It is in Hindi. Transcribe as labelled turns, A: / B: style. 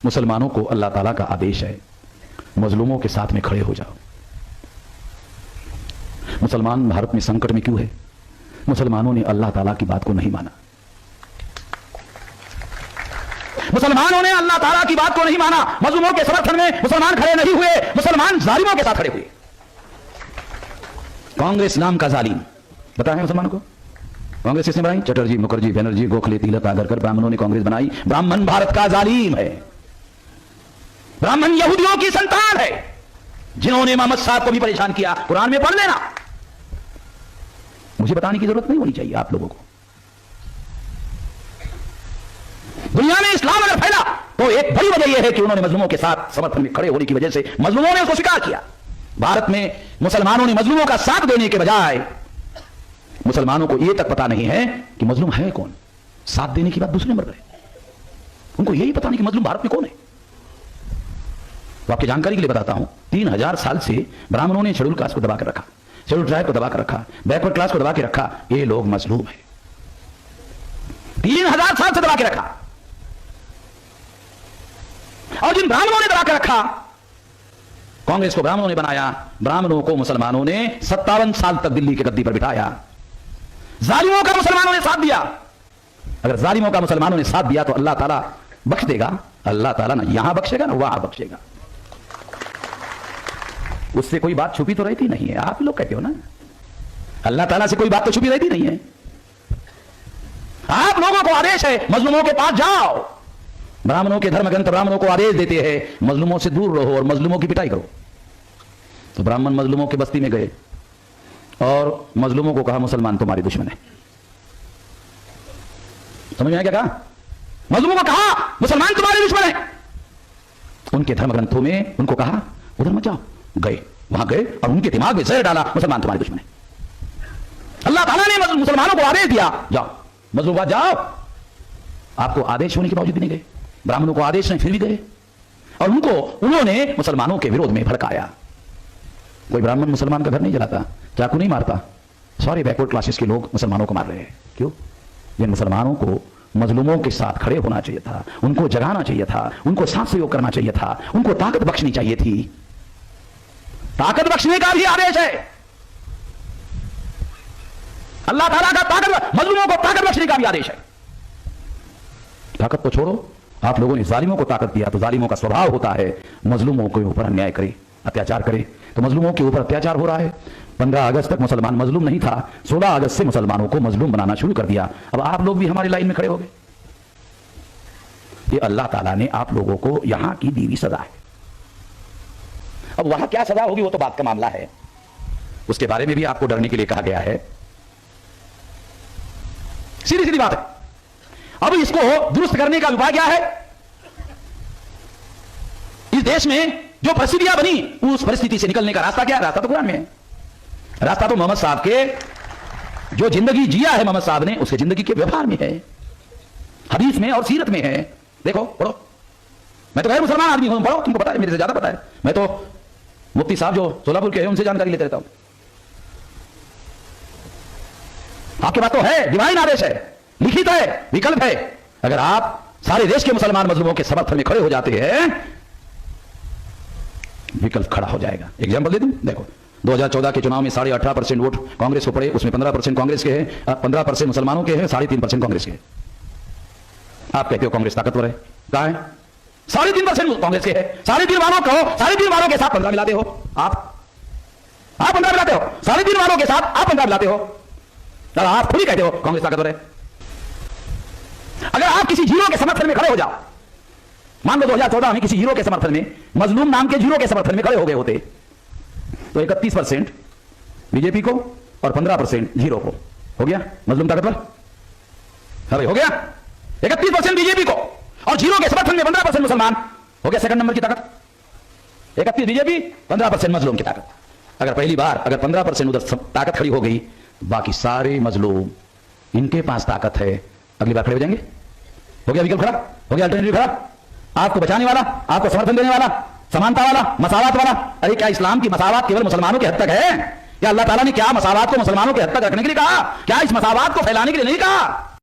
A: मुसलमानों को अल्लाह ताला का आदेश है, मजलूमों के साथ में खड़े हो जाओ। मुसलमान भारत में संकट में क्यों है? मुसलमानों ने अल्लाह ताला की बात को नहीं माना। मुसलमानों ने अल्लाह ताला की बात को नहीं माना। मजलूमों के समर्थन में मुसलमान खड़े नहीं हुए, मुसलमान जालिमों के साथ खड़े हुए। कांग्रेस नाम का जालिम पता है मुसलमानों को? कांग्रेस किसने बनाई? चटर्जी, मुखर्जी, बनर्जी, गोखले, तिलक, आगरकर, ब्राह्मणों ने कांग्रेस बनाई। ब्राह्मण भारत का जालिम है। ब्राह्मण यहूदियों की संतान है, जिन्होंने मोहम्मद साहब को भी परेशान किया। कुरान में पढ़ लेना, मुझे बताने की जरूरत नहीं होनी चाहिए आप लोगों को। दुनिया में इस्लाम अगर फैला तो एक बड़ी वजह यह है कि उन्होंने मजलूमों के साथ समर्थन में खड़े होने की वजह से मजलूमों ने उसको स्वीकार किया। भारत में मुसलमानों ने मजलूमों का साथ देने के बजाय, मुसलमानों को यह तक पता नहीं है कि मजलूम है कौन। साथ देने की बात दूसरे नंबर पर है, उनको यही पता नहीं कि मजलूम भारत में कौन है। तो आपकी जानकारी के लिए बताता हूं, 3000 साल से ब्राह्मणों ने शेड्यूल कास्ट को दबा कर रखा, शेड्यूल ट्राइब को दबा कर रखा, बैकवर्ड क्लास को दबा के रखा। ये लोग मजलूम है, 3000 साल से दबा के रखा। और जिन ब्राह्मणों ने दबा के रखा, कांग्रेस को ब्राह्मणों ने बनाया, ब्राह्मणों को मुसलमानों ने 57 साल तक दिल्ली की गद्दी पर बिठाया। जालिमों का मुसलमानों ने साथ दिया। अगर जालिमों का मुसलमानों ने साथ दिया तो अल्लाह ताला बख्श देगा। अल्लाह ताला ना यहां बख्शेगा ना वहां बख्शेगा। उससे कोई बात छुपी तो रहती नहीं है। आप लोग कहते हो ना, अल्लाह ताला से कोई बात तो छुपी रहती नहीं है। आप लोगों को आदेश है मजलूमों के पास जाओ। ब्राह्मणों के धर्म ग्रंथ ब्राह्मणों को आदेश देते हैं मजलूमों से दूर रहो और मजलूमों की पिटाई करो। तो ब्राह्मण मजलूमों की बस्ती में गए और मजलूमों को कहा मुसलमान तुम्हारे दुश्मन है। समझ में आया क्या कहा? मजलूमों को कहा मुसलमान तुम्हारे दुश्मन है। उनके धर्म ग्रंथों में उनको कहा उधर मत जाओ। गए, वहां गए और उनके दिमाग में जहर डाला, मुसलमान तुम्हारे दुश्मन है। अल्लाह ताला ने मुसलमानों को आदेश दिया जाओ मजलूम जाओ। आपको आदेश होने के बावजूद भी नहीं गए, ब्राह्मणों को आदेश नहीं फिर भी गए और उन्होंने मुसलमानों के विरोध में भड़काया। कोई ब्राह्मण मुसलमान का घर नहीं जलाता, चाकू नहीं मारता। सारे बैकवर्ड क्लासेस के लोग मुसलमानों को मार रहे हैं। क्यों? जिन मुसलमानों को मजलूमों के साथ खड़े होना चाहिए था, उनको जगाना चाहिए था, उनको साथ सहयोग करना चाहिए था, उनको ताकत बख्शनी चाहिए थी। ताकत बख्शने का भी आदेश है अल्लाह ताला का। ताकत, मजलूमों को ताकत बख्शने का भी आदेश है। ताकत तो छोड़ो, आप लोगों ने जालिमों को ताकत दिया तो जालिमों का स्वभाव होता है मजलूमों के ऊपर अन्याय करे, अत्याचार करे। तो मजलूमों के ऊपर अत्याचार हो रहा है। 15 अगस्त तक मुसलमान मजलूम नहीं था, 16 अगस्त से मुसलमानों को मजलूम बनाना शुरू कर दिया। अब आप लोग भी हमारी लाइन में खड़े हो गए। ये अल्लाह ताला ने आप लोगों को यहां की दी हुई सजा है। अब वहां क्या सजा होगी वो तो बात का मामला है, उसके बारे में भी आपको डरने के लिए कहा गया है। सीधी सीधी बात है। अब इसको दुरुस्त करने का उपाय क्या है? इस देश में जो परिस्थितियां बनी, उस परिस्थिति से निकलने का रास्ता क्या है? रास्ता तो कुरान में है। रास्ता तो मोहम्मद साहब के जो जिंदगी जिया है मोहम्मद साहब ने, उसके जिंदगी के व्यवहार में है, हदीस में और सीरत में है। देखो, पढ़ो। मैं तो गैर मुसलमान आदमी हूं, पढ़ो, तुमको पता है, मेरे से ज्यादा पता है। मैं तो मुफ्ती साहब जो सोलापुर के हैं उनसे जानकारी लेते रहता हूं। आपके पास तो है, डिवाइन आदेश है, लिखित है, विकल्प है। अगर आप सारे देश के मुसलमान मजलूमों के समर्थन में खड़े हो जाते हैं, विकल्प खड़ा हो जाएगा। एग्जाम्पल दे दूं, देखो 2014 के चुनाव में 18.5% वोट कांग्रेस को पड़े, उसमें 15% कांग्रेस के हैं, 15% मुसलमानों के हैं, 3.5% कांग्रेस के हैं। आप कहते हो कांग्रेस ताकतवर है, कहां है? 3.5% कांग्रेस के है। 3.5 वालों को 3.5 वालों के साथ 15 मिलाते हो आप 15 मिलाते हो, 3.5 वालों के साथ आप 15 मिलाते हो। आप खुद ही कहते हो कांग्रेस ताकतवर है। अगर आप किसी जीरो के समर्थन में खड़े हो जाओ, मान लो 2014 में किसी हीरो के समर्थन में, मजलूम नाम के जीरो के समर्थन में खड़े हो गए होते, तो 31% बीजेपी को और 15% जीरो को हो गया मजलूम ताकतवर। अरे हो गया 31% बीजेपी को और जीरो के समर्थन में 15% मुसलमान, हो गया सेकंड नंबर की ताकत। 31 बीजेपी, 15% मजलूम की ताकत। अगर पहली बार अगर 15% उधर ताकत खड़ी हो गई, बाकी सारे मजलूम इनके पास ताकत है, अगली बार खड़े हो जाएंगे। हो गया विकल्प खड़ा, हो गया अल्टरनेटिव खड़ा। आपको बचाने वाला, आपको समर्थन देने वाला, समानता वाला, मसावत वाला। अरे क्या इस्लाम की मसावत केवल मुसलमानों के हद तक है? या अल्लाह ताला ने क्या मसावत को मुसलमानों के हद तक रखने के लिए कहा? क्या इस मसावत को फैलाने के लिए नहीं कहा?